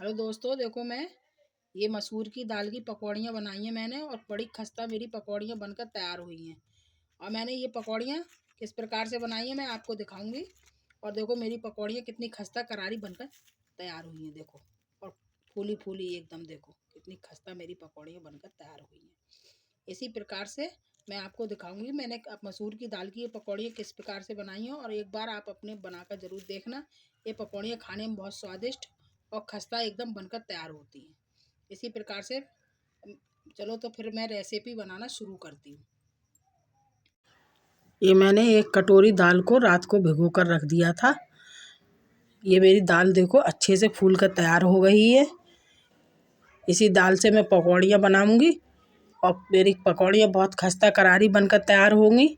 Hello दोस्तों, देखो मैं ये मसूर की दाल की पकौड़ियाँ बनाई हैं मैंने और बड़ी खस्ता मेरी पकौड़ियाँ बनकर तैयार हुई हैं। और मैंने ये पकौड़ियाँ किस प्रकार से बनाई हैं मैं आपको दिखाऊंगी। और देखो मेरी पकौड़ियाँ कितनी खस्ता करारी बनकर तैयार हुई हैं, देखो। और फूली फूली एकदम, देखो कितनी खस्ता मेरी पकौड़ियाँ बनकर तैयार हुई हैं। इसी प्रकार से मैं आपको दिखाऊंगी मैंने मसूर की दाल की ये पकौड़ियाँ किस प्रकार से बनाई हैं। और एक बार आप अपने बनाकर ज़रूर देखना। ये पकौड़ियाँ खाने में बहुत स्वादिष्ट और खस्ता एकदम बनकर तैयार होती हैं। इसी प्रकार से चलो तो फिर मैं रेसिपी बनाना शुरू करती हूँ। ये मैंने एक कटोरी दाल को रात को भिगो कर रख दिया था। ये मेरी दाल देखो अच्छे से फूल कर तैयार हो गई है। इसी दाल से मैं पकौड़ियाँ बनाऊंगी और मेरी पकौड़ियाँ बहुत खस्ता करारी बनकर तैयार होंगी।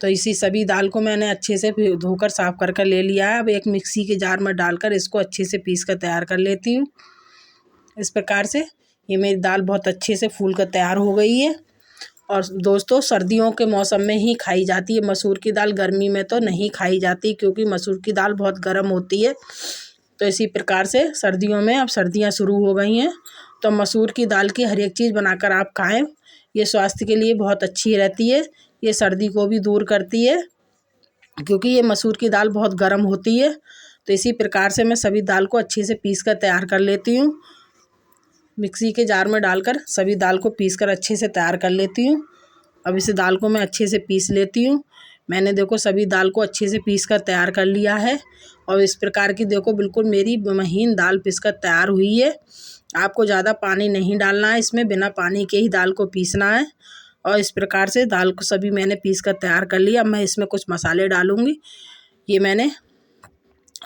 तो इसी सभी दाल को मैंने अच्छे से धोकर साफ़ कर कर ले लिया है। अब एक मिक्सी के जार में डालकर इसको अच्छे से पीस कर तैयार कर लेती हूँ। इस प्रकार से ये मेरी दाल बहुत अच्छे से फूल कर तैयार हो गई है। और दोस्तों, सर्दियों के मौसम में ही खाई जाती है मसूर की दाल, गर्मी में तो नहीं खाई जाती क्योंकि मसूर की दाल बहुत गर्म होती है। तो इसी प्रकार से सर्दियों में, अब सर्दियाँ शुरू हो गई हैं तो मसूर की दाल की हर एक चीज़ बनाकर आप खाएं। ये स्वास्थ्य के लिए बहुत अच्छी रहती है। ये सर्दी को भी दूर करती है क्योंकि ये मसूर की दाल बहुत गर्म होती है। तो इसी प्रकार से मैं सभी दाल को अच्छे से पीस कर तैयार कर लेती हूँ। मिक्सी के जार में डालकर सभी दाल को पीस कर अच्छे से तैयार कर लेती हूँ। अब इसे दाल को मैं अच्छे से पीस लेती हूँ। मैंने देखो सभी दाल को अच्छे से पीस कर तैयार कर लिया है। और इस प्रकार की देखो बिल्कुल मेरी महीन दाल पीस कर तैयार हुई है। आपको ज़्यादा पानी नहीं डालना है, इसमें बिना पानी के ही दाल को पीसना है। और इस प्रकार से दाल को सभी मैंने पीस कर तैयार कर लिया। अब मैं इसमें कुछ मसाले डालूँगी। ये मैंने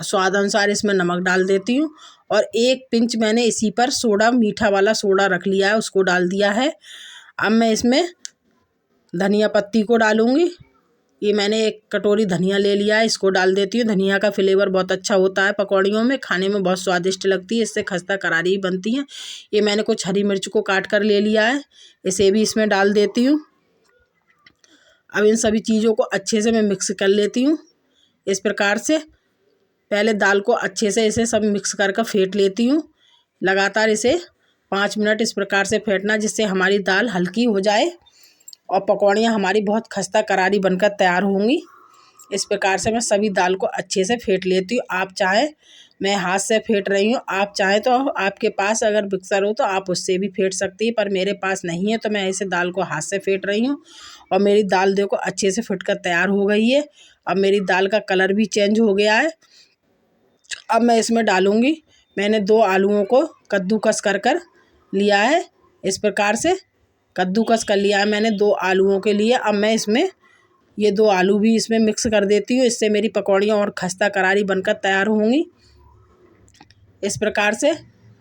स्वाद अनुसार इसमें नमक डाल देती हूँ और एक पिंच मैंने इसी पर सोडा, मीठा वाला सोडा रख लिया है, उसको डाल दिया है। अब मैं इसमें धनिया पत्ती को डालूँगी। ये मैंने एक कटोरी धनिया ले लिया है, इसको डाल देती हूँ। धनिया का फ्लेवर बहुत अच्छा होता है पकौड़ियों में, खाने में बहुत स्वादिष्ट लगती है, इससे खस्ता करारी बनती हैं। ये मैंने कुछ हरी मिर्च को काट कर ले लिया है, इसे भी इसमें डाल देती हूँ। अब इन सभी चीज़ों को अच्छे से मैं मिक्स कर लेती हूँ। इस प्रकार से पहले दाल को अच्छे से इसे सब मिक्स कर फेंट लेती हूँ। लगातार इसे 5 मिनट इस प्रकार से फेंटना जिससे हमारी दाल हल्की हो जाए और पकौड़ियाँ हमारी बहुत खस्ता करारी बनकर तैयार होंगी। इस प्रकार से मैं सभी दाल को अच्छे से फेंट लेती हूँ। आप चाहें, मैं हाथ से फेंट रही हूँ, आप चाहें तो आपके पास अगर मिक्सर हो तो आप उससे भी फेंट सकती है, पर मेरे पास नहीं है तो मैं ऐसे दाल को हाथ से फेंट रही हूँ। और मेरी दाल देखो अच्छे से फट कर तैयार हो गई है। अब मेरी दाल का कलर भी चेंज हो गया है। अब मैं इसमें डालूँगी, मैंने 2 आलूओं को कद्दूकस कर लिया है। इस प्रकार से कद्दूकस कर लिया है मैंने 2 आलूओं के लिए। अब मैं इसमें ये 2 आलू भी इसमें मिक्स कर देती हूँ, इससे मेरी पकौड़ियाँ और खस्ता करारी बनकर तैयार होंगी। इस प्रकार से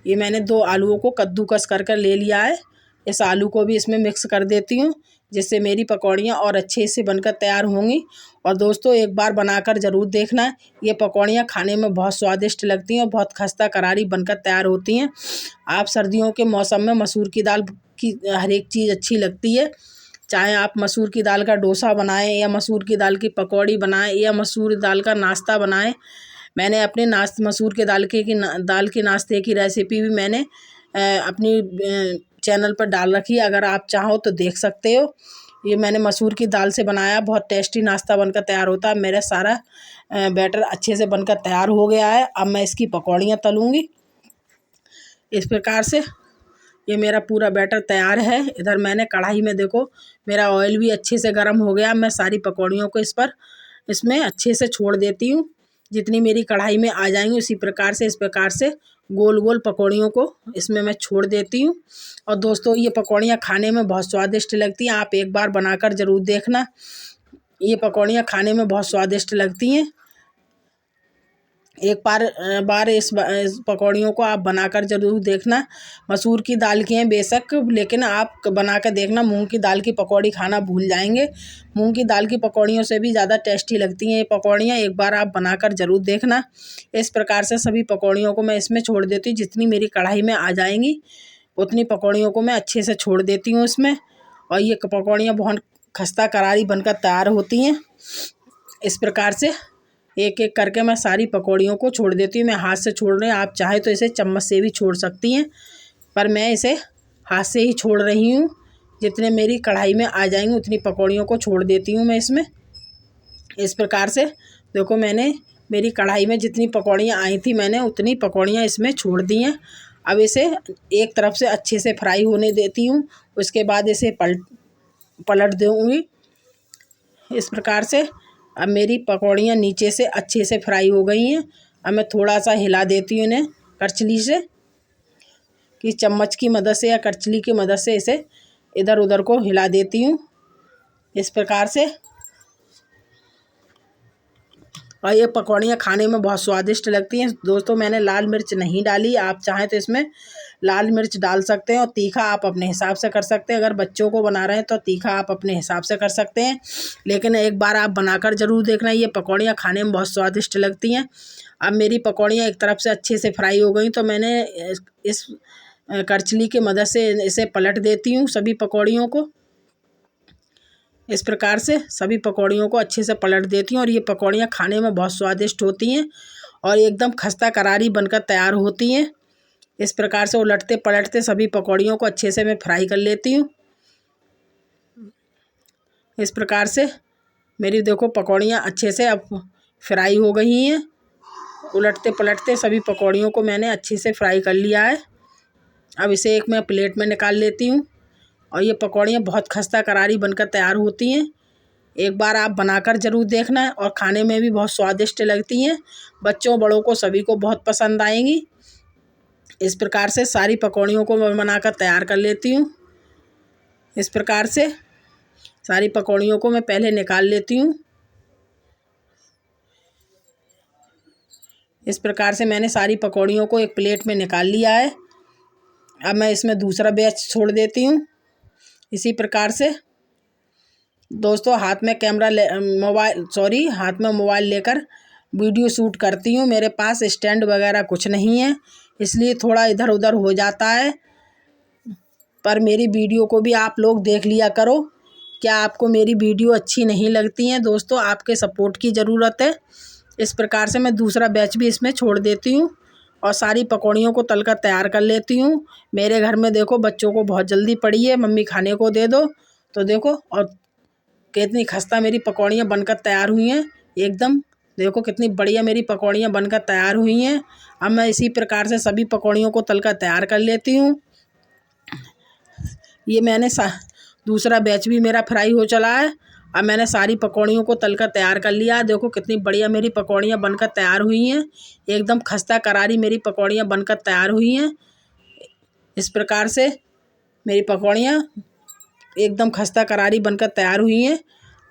ये मैंने 2 आलूओं को कद्दूकस कर ले लिया है। इस आलू को भी इसमें मिक्स कर देती हूँ जिससे मेरी पकौड़ियाँ और अच्छे से बनकर तैयार होंगी। और दोस्तों, एक बार बनाकर ज़रूर देखना, ये पकौड़ियाँ खाने में बहुत स्वादिष्ट लगती हैं और बहुत खस्ता करारी बनकर तैयार होती हैं। आप सर्दियों के मौसम में मसूर की दाल की हर एक चीज़ अच्छी लगती है, चाहे आप मसूर की दाल का डोसा बनाएं या मसूर की दाल की पकौड़ी बनाएं या मसूर दाल का नाश्ता बनाएं। मैंने अपने मसूर के दाल के नाश्ते की रेसिपी भी मैंने अपनी चैनल पर डाल रखी है, अगर आप चाहो तो देख सकते हो। ये मैंने मसूर की दाल से बनाया, बहुत टेस्टी नाश्ता बनकर तैयार होता है। मेरा सारा बैटर अच्छे से बनकर तैयार हो गया है। अब मैं इसकी पकौड़ियाँ तलूँगी। इस प्रकार से ये मेरा पूरा बैटर तैयार है। इधर मैंने कढ़ाई में देखो मेरा ऑयल भी अच्छे से गर्म हो गया। मैं सारी पकौड़ियों को इसमें अच्छे से छोड़ देती हूँ। जितनी मेरी कढ़ाई में आ जाएंगी उसी प्रकार से इस प्रकार से गोल गोल पकौड़ियों को इसमें मैं छोड़ देती हूँ। और दोस्तों, ये पकौड़ियाँ खाने में बहुत स्वादिष्ट लगती हैं, आप एक बार बनाकर ज़रूर देखना। ये पकौड़ियाँ खाने में बहुत स्वादिष्ट लगती हैं। एक बार इस पकौड़ियों को आप बनाकर ज़रूर देखना। मसूर की दाल की हैं बेशक, लेकिन आप बना कर देखना, मूंग की दाल की पकौड़ी खाना भूल जाएंगे। मूंग की दाल की पकौड़ियों से भी ज़्यादा टेस्टी लगती हैं ये पकौड़ियाँ, एक बार आप बनाकर ज़रूर देखना। इस प्रकार से सभी पकौड़ियों को मैं इसमें छोड़ देती हूँ। जितनी मेरी कढ़ाई में आ जाएंगी उतनी पकौड़ियों को मैं अच्छे से छोड़ देती हूँ इसमें। और ये पकौड़ियाँ बहुत खस्ता करारी बनकर तैयार होती हैं। इस प्रकार से एक एक करके मैं सारी पकौड़ियों को छोड़ देती हूँ। मैं हाथ से छोड़ रही हूँ, आप चाहे तो इसे चम्मच से भी छोड़ सकती हैं, पर मैं इसे हाथ से ही छोड़ रही हूँ। जितने मेरी कढ़ाई में आ जाएंगी उतनी पकौड़ियों को छोड़ देती हूँ मैं इसमें। इस प्रकार से देखो मैंने मेरी कढ़ाई में जितनी पकौड़ियाँ आई थी मैंने उतनी पकौड़ियाँ इसमें छोड़ दी हैं। अब इसे एक तरफ से अच्छे से फ्राई होने देती हूँ, उसके बाद इसे पलट दूँगी। इस प्रकार से अब मेरी पकौड़ियाँ नीचे से अच्छे से फ्राई हो गई हैं। अब मैं थोड़ा सा हिला देती हूँ इन्हें करछली से, कि चम्मच की मदद से या करछली की मदद से इसे इधर उधर को हिला देती हूँ इस प्रकार से। और ये पकौड़ियाँ खाने में बहुत स्वादिष्ट लगती हैं दोस्तों। मैंने लाल मिर्च नहीं डाली, आप चाहें तो इसमें लाल मिर्च डाल सकते हैं, और तीखा आप अपने हिसाब से कर सकते हैं। अगर बच्चों को बना रहे हैं तो तीखा आप अपने हिसाब से कर सकते हैं, लेकिन एक बार आप बनाकर ज़रूर देखना, ये पकौड़ियाँ खाने में बहुत स्वादिष्ट लगती हैं। अब मेरी पकौड़ियाँ एक तरफ से अच्छे से फ्राई हो गई तो मैंने इस करछली की मदद से इसे पलट देती हूँ सभी पकौड़ियों को। इस प्रकार से सभी पकौड़ियों को अच्छे से पलट देती हूँ, और ये पकौड़ियाँ खाने में बहुत स्वादिष्ट होती हैं और एकदम खस्ता करारी बनकर तैयार होती हैं। इस प्रकार से उलटते पलटते सभी पकौड़ियों को अच्छे से मैं फ्राई कर लेती हूँ। इस प्रकार से मेरी देखो पकौड़ियाँ अच्छे से अब फ्राई हो गई हैं। उलटते पलटते सभी पकौड़ियों को मैंने अच्छे से फ्राई कर लिया है। अब इसे एक मैं प्लेट में निकाल लेती हूँ, और ये पकौड़ियाँ बहुत खस्ता करारी बनकर तैयार होती हैं। एक बार आप बनाकर ज़रूर देखना, और खाने में भी बहुत स्वादिष्ट लगती हैं। बच्चों बड़ों को सभी को बहुत पसंद आएंगी। इस प्रकार से सारी पकौड़ियों को मैं बनाकर तैयार कर लेती हूँ। इस प्रकार से सारी पकौड़ियों को मैं पहले निकाल लेती हूँ। इस प्रकार से मैंने सारी पकौड़ियों को एक प्लेट में निकाल लिया है। अब मैं इसमें दूसरा बैच छोड़ देती हूँ। इसी प्रकार से दोस्तों हाथ में मोबाइल लेकर वीडियो शूट करती हूँ। मेरे पास स्टैंड वगैरह कुछ नहीं है, इसलिए थोड़ा इधर उधर हो जाता है, पर मेरी वीडियो को भी आप लोग देख लिया करो। क्या आपको मेरी वीडियो अच्छी नहीं लगती है दोस्तों? आपके सपोर्ट की ज़रूरत है। इस प्रकार से मैं दूसरा बैच भी इसमें छोड़ देती हूँ और सारी पकौड़ियों को तलकर तैयार कर लेती हूँ। मेरे घर में देखो बच्चों को बहुत जल्दी पड़ी है, मम्मी खाने को दे दो, तो देखो और कितनी खस्ता मेरी पकौड़ियाँ बनकर तैयार हुई हैं। एकदम देखो कितनी बढ़िया मेरी पकौड़ियाँ बनकर तैयार हुई हैं। अब मैं इसी प्रकार से सभी पकौड़ियों को तलकर तैयार कर लेती हूँ। ये मैंने दूसरा बैच भी मेरा फ्राई हो चला है। अब मैंने सारी पकौड़ियों को तलकर तैयार कर लिया। देखो कितनी बढ़िया मेरी पकौड़ियाँ बनकर तैयार हुई हैं। एकदम खस्ता करारी मेरी पकौड़ियाँ बनकर तैयार हुई हैं। इस प्रकार से मेरी पकौड़ियाँ एकदम खस्ता करारी बनकर तैयार हुई हैं।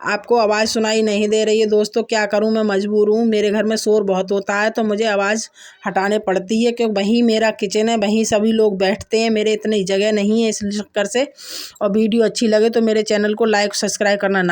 आपको आवाज़ सुनाई नहीं दे रही है दोस्तों, क्या करूं, मैं मजबूर हूँ। मेरे घर में शोर बहुत होता है तो मुझे आवाज़ हटाने पड़ती है, क्योंकि वहीं मेरा किचन है, वहीं सभी लोग बैठते हैं, मेरे इतनी जगह नहीं है इस चक्कर से। और वीडियो अच्छी लगे तो मेरे चैनल को लाइक सब्सक्राइब करना ना